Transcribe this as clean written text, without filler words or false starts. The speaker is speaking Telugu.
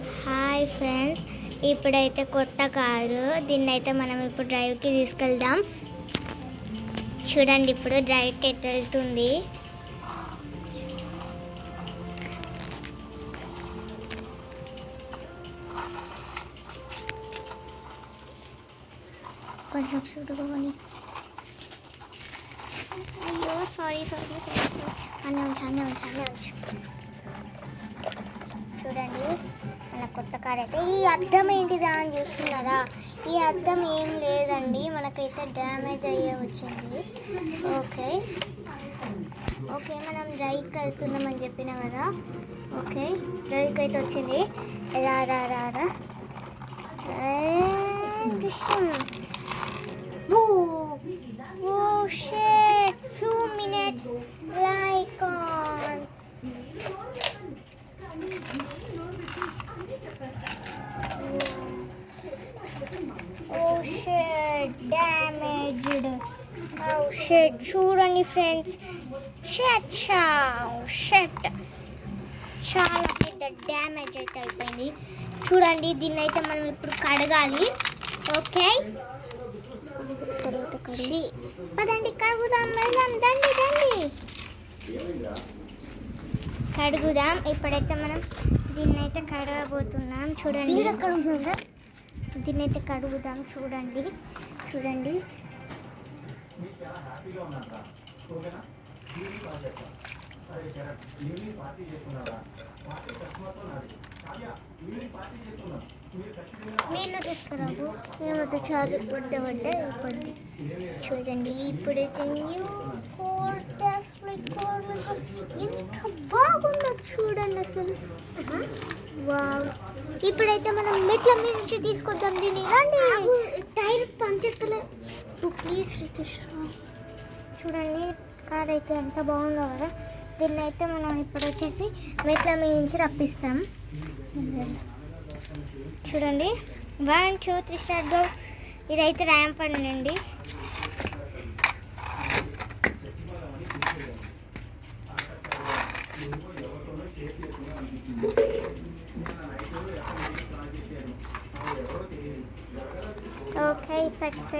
హాయ్ ఫ్రెండ్స్, ఇప్పుడైతే కొత్త కారు దీన్ని అయితే మనం ఇప్పుడు డ్రైవ్కి తీసుకెళ్దాం. చూడండి, ఇప్పుడు డ్రైవ్కి అయితే వెళ్తుంది. కొంచెం చూడుకోని. అయ్యో సారీ అన్నీ ఉంచు. చూడండి, మన కొత్త కార్ అయితే. ఈ అద్దం ఏంటిదా అని చూస్తున్నారా? ఈ అద్దం ఏం లేదండి, మనకైతే డ్యామేజ్ అయ్యే వచ్చింది. ఓకే, మనం డ్రైవ్కి వెళ్తున్నామని చెప్పినా కదా. ఓకే, డ్రైవ్కి అయితే వచ్చింది. రా Oh shit, few minutes like on. Oh shit, damaged. Oh shit, చూడండి ఫ్రెండ్స్. షట్ చాలా పెద్ద డ్యామేజ్ అయితే అయిపోయింది. చూడండి, దీన్ని అయితే మనం ఇప్పుడు కడగాలి. ఓకే, పదండి కడుగుదాం. కడుగుదాం. ఇప్పుడైతే మనం దీన్ని అయితే కడగబోతున్నాం. చూడండి, దీన్ని అయితే కడుగుదాం. చూడండి. నేను తీసుకురాబు, మేమైతే చాలా పడ్డా ఇబ్బంది. చూడండి, ఇప్పుడైతే న్యూ ఎంత బాగుందో చూడండి అసలు. వావ్, ఇప్పుడైతే మనం మెట్ల మీద నుంచి తీసుకొద్దాం దీన్ని. రండి, టైర్ పంచెత్తలే ప్లీజ్ రితేష్. చూడండి, కార్ అయితే ఎంత బాగుందో కదా. దీన్ని అయితే మనం ఇప్పుడు వచ్చేసి మెట్ల మీద నుంచి రప్పిస్తాం. చూడండి, 1 2 3 స్టార్ట్ గో. ఇదైతే ర్యాంప్ అండి. Okay, success.